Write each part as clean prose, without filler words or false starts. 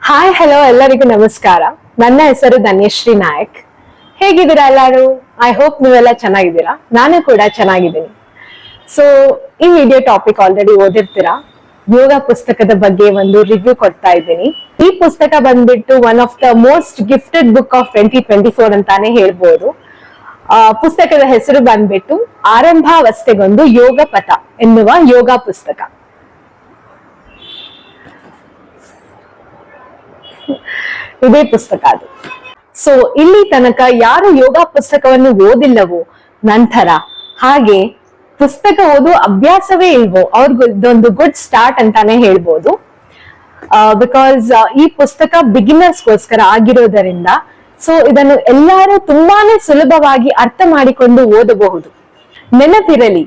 Hi hello ಎಲ್ಲರಿಗೂ ನಮಸ್ಕಾರ. ನನ್ನ ಹೆಸರು ಧನ್ಯಶ್ರೀ ನಾಯಕ್. ಹೇಗಿದ್ದೀರಾ ಎಲ್ಲರೂ? ಐ ಹೋಪ್ ನೀವೆಲ್ಲ ಚೆನ್ನಾಗಿದ್ದೀರಾ. ನಾನು ಕೂಡ ಚೆನ್ನಾಗಿದ್ದೀನಿ. ಸೊ ಈ ವಿಡಿಯೋ ಟಾಪಿಕ್ ಆಲ್ರೆಡಿ ಓದಿರ್ತೀರಾ. ಯೋಗ ಪುಸ್ತಕದ ಬಗ್ಗೆ ಒಂದು ರಿವ್ಯೂ ಕೊಡ್ತಾ ಇದ್ದೀನಿ. ಈ ಪುಸ್ತಕ ಬಂದ್ಬಿಟ್ಟು one of the most gifted book of 2024 ಅಂತಾನೆ ಹೇಳ್ಬೋದು. ಪುಸ್ತಕದ ಹೆಸರು ಬಂದ್ಬಿಟ್ಟು ಆರಂಭಾವಸ್ಥೆಗೊಂದು ಯೋಗ ಪಥ ಎನ್ನುವ ಯೋಗ ಪುಸ್ತಕ. ಇದೇ ಪುಸ್ತಕ ಅದು. ಸೊ ಇಲ್ಲಿ ತನಕ ಯಾರು ಯೋಗ ಪುಸ್ತಕವನ್ನು ಓದಿಲ್ಲವೋ, ನಂತರ ಹಾಗೆ ಪುಸ್ತಕ ಓದುವ ಅಭ್ಯಾಸವೇ ಇಲ್ವೋ ಅವ್ರಿಗೂ ಇದೊಂದು ಗುಡ್ ಸ್ಟಾರ್ಟ್ ಅಂತಾನೆ ಹೇಳ್ಬೋದು. ಬಿಕಾಸ್ ಈ ಪುಸ್ತಕ ಬಿಗಿನರ್ಸ್ಗೋಸ್ಕರ ಆಗಿರೋದರಿಂದ ಸೊ ಇದನ್ನು ಎಲ್ಲರೂ ತುಂಬಾನೇ ಸುಲಭವಾಗಿ ಅರ್ಥ ಮಾಡಿಕೊಂಡು ಓದಬಹುದು. ನೆನಪಿರಲಿ,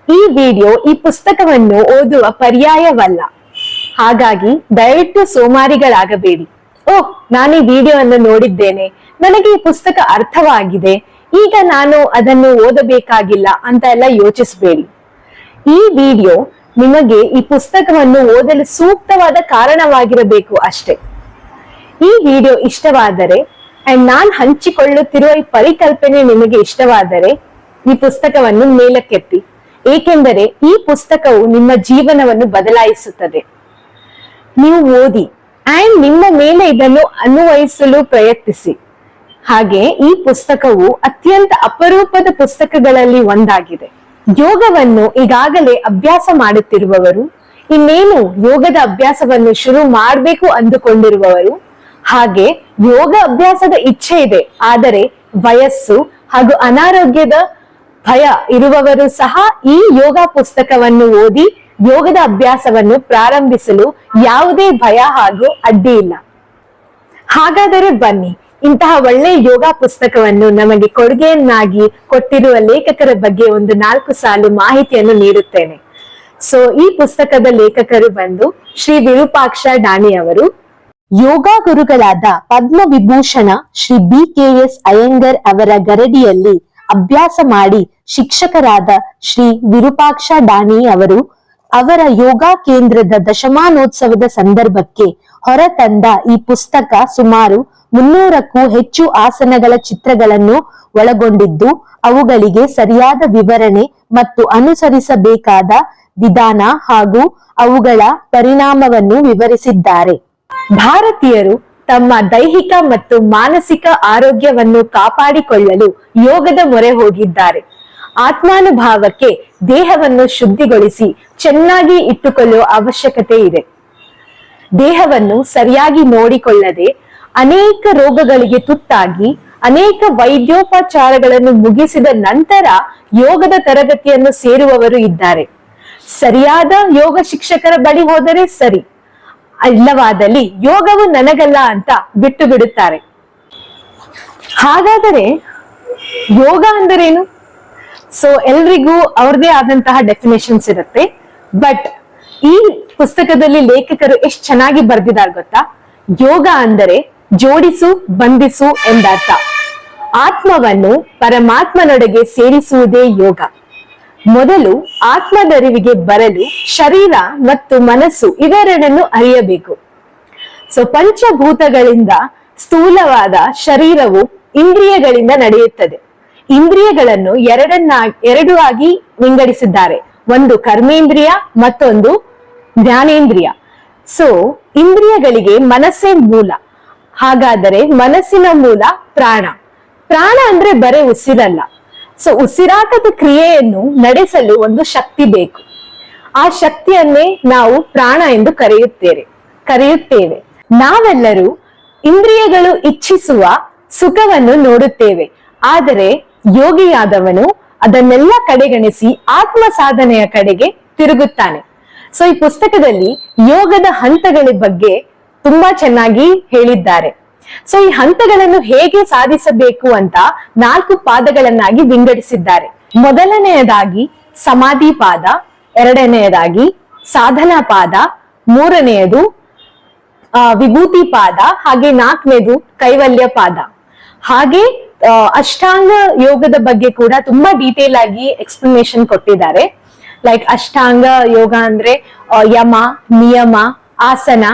ಈ ವಿಡಿಯೋ ಈ ಪುಸ್ತಕವನ್ನು ಓದುವ ಪರ್ಯಾಯವಲ್ಲ. ಹಾಗಾಗಿ ದಯವಿಟ್ಟು ಸೋಮಾರಿಗಳಾಗಬೇಡಿ. ಓಹ್, ನಾನು ಈ ವಿಡಿಯೋವನ್ನು ನೋಡಿದ್ದೇನೆ, ನನಗೆ ಈ ಪುಸ್ತಕ ಅರ್ಥವಾಗಿದೆ, ಈಗ ನಾನು ಅದನ್ನು ಓದಬೇಕಾಗಿಲ್ಲ ಅಂತ ಎಲ್ಲ ಯೋಚಿಸಬೇಡಿ. ಈ ವಿಡಿಯೋ ನಿಮಗೆ ಈ ಪುಸ್ತಕವನ್ನು ಓದಲು ಸೂಕ್ತವಾದ ಕಾರಣವಾಗಿರಬೇಕು ಅಷ್ಟೇ. ಈ ವಿಡಿಯೋ ಇಷ್ಟವಾದರೆ ಅಂಡ್ ನಾನ್ ಹಂಚಿಕೊಳ್ಳುತ್ತಿರುವ ಈ ಪರಿಕಲ್ಪನೆ ನಿಮಗೆ ಇಷ್ಟವಾದರೆ ಈ ಪುಸ್ತಕವನ್ನು ಮೇಲಕ್ಕೆತ್ತಿ, ಏಕೆಂದರೆ ಈ ಪುಸ್ತಕವು ನಿಮ್ಮ ಜೀವನವನ್ನು ಬದಲಾಯಿಸುತ್ತದೆ. ನೀವು ಓದಿ ಅಂಡ್ ನಿಮ್ಮ ಮೇಲೆ ಇದನ್ನು ಅನ್ವಯಿಸಲು ಪ್ರಯತ್ನಿಸಿ. ಹಾಗೆ ಈ ಪುಸ್ತಕವು ಅತ್ಯಂತ ಅಪರೂಪದ ಪುಸ್ತಕಗಳಲ್ಲಿ ಒಂದಾಗಿದೆ. ಯೋಗವನ್ನು ಈಗಾಗಲೇ ಅಭ್ಯಾಸ ಮಾಡುತ್ತಿರುವವರು, ಇನ್ನೇನು ಯೋಗದ ಅಭ್ಯಾಸವನ್ನು ಶುರು ಮಾಡಬೇಕು ಅಂದುಕೊಂಡಿರುವವರು, ಹಾಗೆ ಯೋಗ ಅಭ್ಯಾಸದ ಇಚ್ಛೆ ಇದೆ ಆದರೆ ವಯಸ್ಸು ಹಾಗೂ ಅನಾರೋಗ್ಯದ ಭಯ ಇರುವವರು ಸಹ ಈ ಯೋಗ ಪುಸ್ತಕವನ್ನು ಓದಿ ಯೋಗದ ಅಭ್ಯಾಸವನ್ನು ಪ್ರಾರಂಭಿಸಲು ಯಾವುದೇ ಭಯ ಹಾಗೂ ಅಡ್ಡಿ ಇಲ್ಲ. ಹಾಗಾದರೆ ಬನ್ನಿ, ಇಂತಹ ಒಳ್ಳೆ ಯೋಗ ಪುಸ್ತಕವನ್ನು ನಮಗೆ ಕೊಡುಗೆಯನ್ನಾಗಿ ಕೊಟ್ಟಿರುವ ಲೇಖಕರ ಬಗ್ಗೆ ಒಂದು 4 ಸಾಲು ಮಾಹಿತಿಯನ್ನು ನೀಡುತ್ತೇನೆ. ಸೊ ಈ ಪುಸ್ತಕದ ಲೇಖಕರು ಬಂದು ಶ್ರೀ ವಿರೂಪಾಕ್ಷ ಡಾಣಿ ಅವರು. ಯೋಗ ಗುರುಗಳಾದ ಪದ್ಮವಿಭೂಷಣ ಶ್ರೀ BKS ಅಯ್ಯಂಗರ್ ಅವರ ಗರಡಿಯಲ್ಲಿ ಅಭ್ಯಾಸ ಮಾಡಿ ಶಿಕ್ಷಕರಾದ ಶ್ರೀ ವಿರೂಪಾಕ್ಷ ಡಾಣಿ ಅವರು ಅವರ ಯೋಗ ಕೇಂದ್ರದ ದಶಮಾನೋತ್ಸವದ ಸಂದರ್ಭಕ್ಕೆ ಹೊರತಂದ ಈ ಪುಸ್ತಕ ಸುಮಾರು 300ಕ್ಕೂ ಹೆಚ್ಚು ಆಸನಗಳ ಚಿತ್ರಗಳನ್ನು ಒಳಗೊಂಡಿದ್ದು, ಅವುಗಳಿಗೆ ಸರಿಯಾದ ವಿವರಣೆ ಮತ್ತು ಅನುಸರಿಸಬೇಕಾದ ವಿಧಾನ ಹಾಗೂ ಅವುಗಳ ಪರಿಣಾಮವನ್ನು ವಿವರಿಸಿದ್ದಾರೆ. ಭಾರತೀಯರು ತಮ್ಮ ದೈಹಿಕ ಮತ್ತು ಮಾನಸಿಕ ಆರೋಗ್ಯವನ್ನು ಕಾಪಾಡಿಕೊಳ್ಳಲು ಯೋಗದ ಮೊರೆ ಹೋಗಿದ್ದಾರೆ. ಆತ್ಮಾನುಭಾವಕ್ಕೆ ದೇಹವನ್ನು ಶುದ್ಧಿಗೊಳಿಸಿ ಚೆನ್ನಾಗಿ ಇಟ್ಟುಕೊಳ್ಳುವ ಅವಶ್ಯಕತೆ ಇದೆ. ದೇಹವನ್ನು ಸರಿಯಾಗಿ ನೋಡಿಕೊಳ್ಳದೆ ಅನೇಕ ರೋಗಗಳಿಗೆ ತುತ್ತಾಗಿ ಅನೇಕ ವೈದ್ಯೋಪಚಾರಗಳನ್ನು ಮುಗಿಸಿದ ನಂತರ ಯೋಗದ ತರಗತಿಯನ್ನು ಸೇರುವವರು ಇದ್ದಾರೆ. ಸರಿಯಾದ ಯೋಗ ಶಿಕ್ಷಕರ ಬಳಿ ಹೋದರೆ ಸರಿ, ಇಲ್ಲವಾದಲ್ಲಿ ಯೋಗವು ನನಗಲ್ಲ ಅಂತ ಬಿಟ್ಟು ಬಿಡುತ್ತಾರೆ. ಹಾಗಾದರೆ ಯೋಗ ಅಂದರೇನು? ಸೊ ಎಲ್ರಿಗೂ ಅವ್ರದೇ ಆದಂತಹ ಡೆಫಿನೇಷನ್ಸ್ ಇರುತ್ತೆ. ಬಟ್ ಈ ಪುಸ್ತಕದಲ್ಲಿ ಲೇಖಕರು ಎಷ್ಟು ಚೆನ್ನಾಗಿ ಬರೆದಿದ್ದಾರೆ ಗೊತ್ತಾ? ಯೋಗ ಅಂದರೆ ಜೋಡಿಸು, ಬಂಧಿಸು ಎಂದರ್ಥ. ಆತ್ಮವನ್ನು ಪರಮಾತ್ಮನೊಡೆಗೆ ಸೇರಿಸುವುದೇ ಯೋಗ. ಮೊದಲು ಆತ್ಮದರಿವಿಗೆ ಬರಲು ಶರೀರ ಮತ್ತು ಮನಸ್ಸು ಇವೆರಡನ್ನು ಅರಿಯಬೇಕು. ಸೊ ಪಂಚಭೂತಗಳಿಂದ ಸ್ಥೂಲವಾದ ಶರೀರವು ಇಂದ್ರಿಯಗಳಿಂದ ನಡೆಯುತ್ತದೆ. ಇಂದ್ರಿಯಗಳನ್ನು ಎರಡು ಆಗಿ ವಿಂಗಡಿಸಿದ್ದಾರೆ. ಒಂದು ಕರ್ಮೇಂದ್ರಿಯ, ಮತ್ತೊಂದು ಜ್ಞಾನೇಂದ್ರಿಯ. ಸೊ ಇಂದ್ರಿಯಗಳಿಗೆ ಮನಸ್ಸೇ ಮೂಲ. ಹಾಗಾದರೆ ಮನಸ್ಸಿನ ಮೂಲ ಪ್ರಾಣ. ಪ್ರಾಣ ಅಂದ್ರೆ ಬರೇ ಉಸಿರಲ್ಲ. ಸೊ ಉಸಿರಾಟದ ಕ್ರಿಯೆಯನ್ನು ನಡೆಸಲು ಒಂದು ಶಕ್ತಿ ಬೇಕು. ಆ ಶಕ್ತಿಯನ್ನೇ ನಾವು ಪ್ರಾಣ ಎಂದು ಕರೆಯುತ್ತೇವೆ. ನಾವೆಲ್ಲರೂ ಇಂದ್ರಿಯಗಳು ಇಚ್ಛಿಸುವ ಸುಖವನ್ನು ನೋಡುತ್ತೇವೆ, ಆದರೆ ಯೋಗಿಯಾದವನು ಅದನ್ನೆಲ್ಲ ಕಡೆಗಣಿಸಿ ಆತ್ಮ ಸಾಧನೆಯ ಕಡೆಗೆ ತಿರುಗುತ್ತಾನೆ. ಸೊ ಈ ಪುಸ್ತಕದಲ್ಲಿ ಯೋಗದ ಹಂತಗಳ ಬಗ್ಗೆ ತುಂಬಾ ಚೆನ್ನಾಗಿ ಹೇಳಿದ್ದಾರೆ. ಸೊ ಈ ಹಂತಗಳನ್ನು ಹೇಗೆ ಸಾಧಿಸಬೇಕು ಅಂತ 4 ಪಾದಗಳನ್ನಾಗಿ ವಿಂಗಡಿಸಿದ್ದಾರೆ. ಮೊದಲನೆಯದಾಗಿ ಸಮಾಧಿ ಪಾದ, ಎರಡನೆಯದಾಗಿ ಸಾಧನಾ ಪಾದ, ಮೂರನೆಯದು ವಿಭೂತಿ ಪಾದ, ಹಾಗೆ 4ನೇದು ಕೈವಲ್ಯ ಪಾದ. ಹಾಗೆ ಅಷ್ಟಾಂಗ ಯೋಗದ ಬಗ್ಗೆ ಕೂಡ ತುಂಬಾ ಡೀಟೇಲ್ ಆಗಿ ಎಕ್ಸ್ಪ್ಲನೇಷನ್ ಕೊಟ್ಟಿದ್ದಾರೆ. ಲೈಕ್ ಅಷ್ಟಾಂಗ ಯೋಗ ಅಂದ್ರೆ ಯಮ, ನಿಯಮ, ಆಸನ,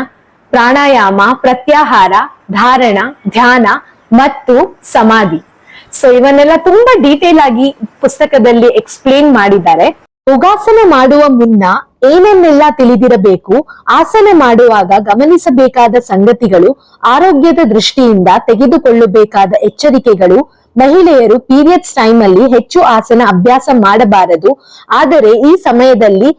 ಪ್ರಾಣಾಯಾಮ, ಪ್ರತ್ಯಾಹಾರ, ಧಾರಣ, ಧ್ಯಾನ ಮತ್ತು ಸಮಾಧಿ. ಸೊ ಇವನ್ನೆಲ್ಲ ತುಂಬಾ ಡೀಟೇಲ್ ಆಗಿ ಪುಸ್ತಕದಲ್ಲಿ ಎಕ್ಸ್ಪ್ಲೇನ್ ಮಾಡಿದ್ದಾರೆ. ಯೋಗಾಸನ ಮಾಡುವ ಮುನ್ನ ಏನನ್ನೆಲ್ಲ ತಿಳಿದಿರಬೇಕು, ಆಸನ ಮಾಡುವಾಗ ಗಮನಿಸಬೇಕಾದ ಸಂಗತಿಗಳು, ಆರೋಗ್ಯದ ದೃಷ್ಟಿಯಿಂದ ತೆಗೆದುಕೊಳ್ಳಬೇಕಾದ ಎಚ್ಚರಿಕೆಗಳು, ಮಹಿಳೆಯರು ಪೀರಿಯಡ್ಸ್ ಟೈಮ್ ಅಲ್ಲಿ ಹೆಚ್ಚು ಆಸನ ಅಭ್ಯಾಸ ಮಾಡಬಾರದು, ಆದರೆ ಈ ಸಮಯದಲ್ಲಿ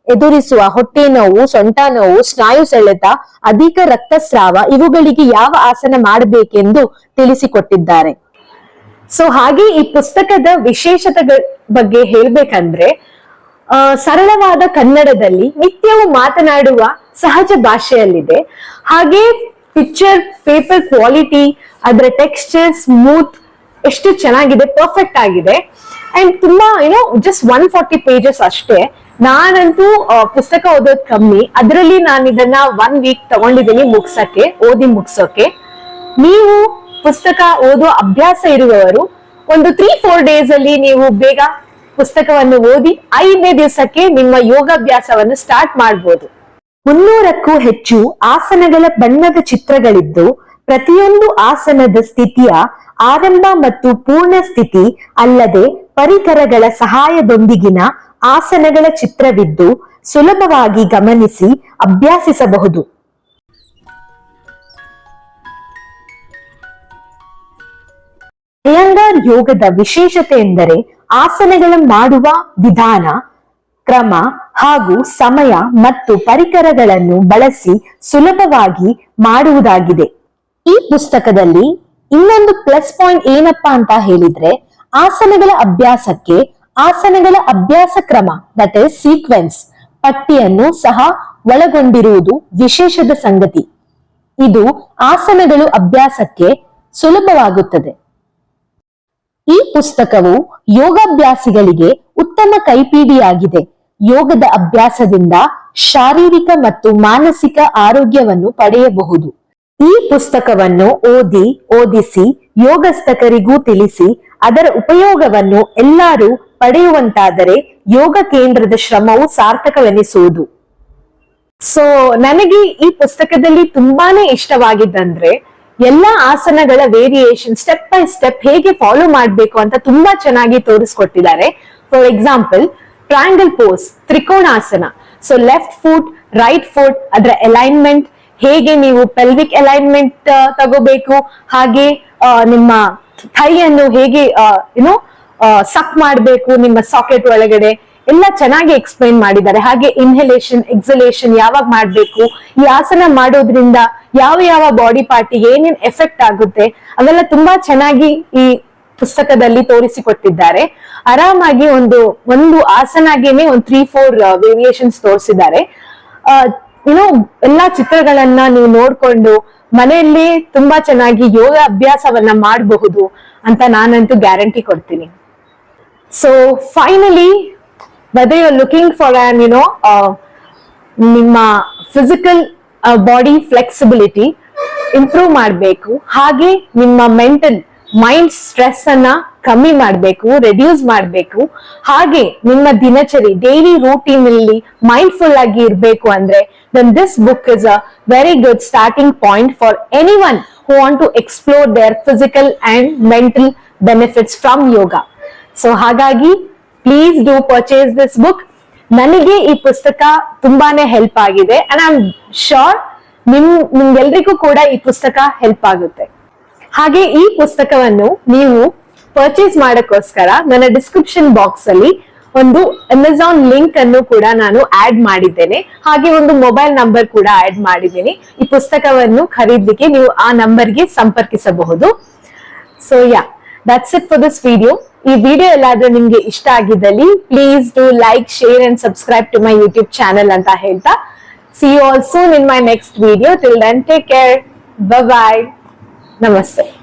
ಎದುರಿಸುವ ಹೊಟ್ಟೆ ನೋವು, ಸೊಂಟ ನೋವು, ಸ್ನಾಯು ಸೆಳೆತ, ಅಧಿಕ ರಕ್ತಸ್ರಾವ ಇವುಗಳಿಗೆ ಯಾವ ಆಸನ ಮಾಡಬೇಕೆಂದು ತಿಳಿಸಿಕೊಟ್ಟಿದ್ದಾರೆ. ಸೊ ಹಾಗೆ ಈ ಪುಸ್ತಕದ ವಿಶೇಷತೆಗಳ ಬಗ್ಗೆ ಹೇಳ್ಬೇಕಂದ್ರೆ ಸರಳವಾದ ಕನ್ನಡದಲ್ಲಿ ನಿತ್ಯವೂ ಮಾತನಾಡುವ ಸಹಜ ಭಾಷೆಯಲ್ಲಿದೆ. ಹಾಗೆ ಪಿಕ್ಚರ್ ಪೇಪರ್ ಕ್ವಾಲಿಟಿ, ಅದರ ಟೆಕ್ಸ್ಚರ್ ಸ್ಮೂತ್ ಎಷ್ಟು ಚೆನ್ನಾಗಿದೆ, ಪರ್ಫೆಕ್ಟ್ ಆಗಿದೆ. ಅಂಡ್ ತುಂಬಾ ಜಸ್ಟ್ 140 ಪೇಜಸ್ ಅಷ್ಟೇ. ನಾನಂತೂ ಪುಸ್ತಕ ಓದೋದ್ ಕಮ್ಮಿ, ಅದರಲ್ಲಿ ನಾನು ಇದನ್ನ 1 ವೀಕ್ ತಗೊಂಡಿದ್ದೀನಿ ಓದಿ ಮುಗ್ಸೋಕೆ. ನೀವು ಪುಸ್ತಕ ಓದೋ ಅಭ್ಯಾಸ ಇರುವವರು ಒಂದು 3-4 ಡೇಸ್ ಅಲ್ಲಿ ನೀವು ಬೇಗ ಪುಸ್ತಕವನ್ನು ಓದಿ 5ನೇ ದಿವಸಕ್ಕೆ ನಿಮ್ಮ ಯೋಗಾಭ್ಯಾಸವನ್ನು ಸ್ಟಾರ್ಟ್ ಮಾಡಬಹುದು. 300ಕ್ಕೂ ಹೆಚ್ಚು ಆಸನಗಳ ಬಣ್ಣದ ಚಿತ್ರಗಳಿದ್ದು, ಪ್ರತಿಯೊಂದು ಆಸನದ ಸ್ಥಿತಿಯ ಆರಂಭ ಮತ್ತು ಪೂರ್ಣ ಸ್ಥಿತಿ ಅಲ್ಲದೆ ಪರಿಕರಗಳ ಸಹಾಯದೊಂದಿಗಿನ ಆಸನಗಳ ಚಿತ್ರವಿದ್ದು ಸುಲಭವಾಗಿ ಗಮನಿಸಿ ಅಭ್ಯಾಸಿಸಬಹುದು. ಅಯ್ಯಂಗಾರ್ ಯೋಗದ ವಿಶೇಷತೆ ಎಂದರೆ ಆಸನಗಳ ಮಾಡುವ ವಿಧಾನ, ಕ್ರಮ ಹಾಗೂ ಸಮಯ ಮತ್ತು ಪರಿಕರಗಳನ್ನು ಬಳಸಿ ಸುಲಭವಾಗಿ ಮಾಡುವುದಾಗಿದೆ. ಈ ಪುಸ್ತಕದಲ್ಲಿ ಇನ್ನೊಂದು ಪ್ಲಸ್ ಪಾಯಿಂಟ್ ಏನಪ್ಪಾ ಅಂತ ಹೇಳಿದ್ರೆ, ಆಸನಗಳ ಅಭ್ಯಾಸಕ್ಕೆ ಆಸನಗಳ ಅಭ್ಯಾಸ ಕ್ರಮ ದಟ್ ಇಸ್ ಸೀಕ್ವೆನ್ಸ್ ಪಟ್ಟಿಯನ್ನು ಸಹ ಒಳಗೊಂಡಿರುವುದು ವಿಶೇಷದ ಸಂಗತಿ. ಇದು ಆಸನಗಳು ಅಭ್ಯಾಸಕ್ಕೆ ಸುಲಭವಾಗುತ್ತದೆ. ಈ ಪುಸ್ತಕವು ಯೋಗಾಭ್ಯಾಸಿಗಳಿಗೆ ಉತ್ತಮ ಕೈಪಿಡಿಯಾಗಿದೆ. ಯೋಗದ ಅಭ್ಯಾಸದಿಂದ ಶಾರೀರಿಕ ಮತ್ತು ಮಾನಸಿಕ ಆರೋಗ್ಯವನ್ನು ಪಡೆಯಬಹುದು. ಈ ಪುಸ್ತಕವನ್ನು ಓದಿಸಿ ಯೋಗಸ್ಥಕರಿಗೂ ತಿಳಿಸಿ ಅದರ ಉಪಯೋಗವನ್ನು ಎಲ್ಲರೂ ಪಡೆಯುವಂತಾದರೆ ಯೋಗ ಕೇಂದ್ರದ ಶ್ರಮವು ಸಾರ್ಥಕವೆನಿಸುವುದು. ಸೊ ನನಗೆ ಈ ಪುಸ್ತಕದಲ್ಲಿ ತುಂಬಾನೇ ಇಷ್ಟವಾಗಿದ್ದಂದ್ರೆ ಎಲ್ಲಾ ಆಸನಗಳ ವೇರಿಯೇಷನ್ ಸ್ಟೆಪ್ ಬೈ ಸ್ಟೆಪ್ ಹೇಗೆ ಫಾಲೋ ಮಾಡಬೇಕು ಅಂತ ತುಂಬಾ ಚೆನ್ನಾಗಿ ತೋರಿಸ್ಕೊಟ್ಟಿದ್ದಾರೆ. ಫಾರ್ ಎಕ್ಸಾಂಪಲ್ ಟ್ರಯಾಂಗಲ್ ಪೋಸ್, ತ್ರಿಕೋಣಾಸನ. So left foot, right foot, ಅದರ ಅಲೈನ್ಮೆಂಟ್, ಹೇಗೆ ನೀವು ಪೆಲ್ವಿಕ್ ಅಲೈನ್ಮೆಂಟ್ ತಗೋಬೇಕು, ಹಾಗೆ ನಿಮ್ಮ ಥೈ ಅನ್ನು ಹೇಗೆ ಸಕ್ ಮಾಡಬೇಕು ನಿಮ್ಮ ಸಾಕೆಟ್ ಒಳಗಡೆ, ಎಲ್ಲ ಚೆನ್ನಾಗಿ ಎಕ್ಸ್ಪ್ಲೈನ್ ಮಾಡಿದ್ದಾರೆ. ಹಾಗೆ ಇನ್ಹಲೇಷನ್, ಎಕ್ಸಲೇಷನ್ ಯಾವಾಗ ಮಾಡ್ಬೇಕು, ಈ ಆಸನ ಮಾಡೋದ್ರಿಂದ ಯಾವ ಯಾವ ಬಾಡಿ ಪಾರ್ಟಿಗೆ ಏನೇನ್ ಎಫೆಕ್ಟ್ ಆಗುತ್ತೆ ಅವೆಲ್ಲ ತುಂಬಾ ಚೆನ್ನಾಗಿ ಈ ಪುಸ್ತಕದಲ್ಲಿ ತೋರಿಸಿಕೊಟ್ಟಿದ್ದಾರೆ. ಆರಾಮಾಗಿ ಒಂದು ಆಸನಾಗೇನೆ ಒಂದು 3-4 ವೇರಿಯೇಷನ್ಸ್ ತೋರಿಸಿದ್ದಾರೆ. ಎಲ್ಲಾ ಚಿತ್ರಗಳನ್ನ ನೀವು ನೋಡ್ಕೊಂಡು ಮನೆಯಲ್ಲಿ ತುಂಬಾ ಚೆನ್ನಾಗಿ ಯೋಗ ಅಭ್ಯಾಸವನ್ನ ಮಾಡಬಹುದು ಅಂತ ನಾನಂತೂ ಗ್ಯಾರಂಟಿ ಕೊಡ್ತೀನಿ. So finally, whether you're looking for an ನಿಮ್ಮ ಫಿಸಿಕಲ್ ಬಾಡಿ ಫ್ಲೆಕ್ಸಿಬಿಲಿಟಿ ಇಂಪ್ರೂವ್ ಮಾಡಬೇಕು, ಹಾಗೆ ನಿಮ್ಮ ಮೈಂಡ್ ಸ್ಟ್ರೆಸ್ ಅನ್ನ ಕಮ್ಮಿ ಮಾಡಬೇಕು, ರೆಡ್ಯೂಸ್ ಮಾಡಬೇಕು, ಹಾಗೆ ನಿಮ್ಮ ದಿನಚರಿ ಡೈಲಿ ರೂಟೀನ್ ಅಲ್ಲಿ ಮೈಂಡ್ಫುಲ್ ಆಗಿ ಇರಬೇಕು ಅಂದ್ರೆ then this book is a very good starting point for anyone who want to explore their physical and mental benefits from yoga. So ಹಾಗಾಗಿ please do purchase this book. ನನಗೆ ಈ ಪುಸ್ತಕ ತುಂಬಾನೇ help ಆಗಿದೆ ಅಂಡ್ ಐ ಆಮ್ ಶೋರ್ ನಿಮ್ಗೆಲ್ರಿಗೂ ಕೂಡ ಈ ಪುಸ್ತಕ ಹೆಲ್ಪ್ ಆಗುತ್ತೆ. ಹಾಗೆ ಈ ಪುಸ್ತಕವನ್ನು ನೀವು ಪರ್ಚೇಸ್ ಮಾಡಕ್ಕೋಸ್ಕರ ನನ್ನ ಡಿಸ್ಕ್ರಿಪ್ಷನ್ ಬಾಕ್ಸ್ ಅಲ್ಲಿ ಒಂದು ಅಮೆಝಾನ್ ಲಿಂಕ್ ಅನ್ನು ಕೂಡ ನಾನು ಆಡ್ ಮಾಡಿದ್ದೇನೆ, ಹಾಗೆ ಒಂದು ಮೊಬೈಲ್ ನಂಬರ್ ಕೂಡ ಆಡ್ ಮಾಡಿದ್ದೀನಿ. ಈ ಪುಸ್ತಕವನ್ನು ಖರೀದಲಿಕ್ಕೆ ನೀವು ಆ ನಂಬರ್ಗೆ ಸಂಪರ್ಕಿಸಬಹುದು. So that's it for this video. ಈ ವಿಡಿಯೋ ಎಲ್ಲಾದ್ರೂ ನಿಮ್ಗೆ ಇಷ್ಟ ಆಗಿದ್ದಲ್ಲಿ please do like, share and subscribe to my YouTube channel ಅಂತ ಹೇಳ್ತಾ see you all soon in my next video. Till then, take care. Bye bye. Namaste.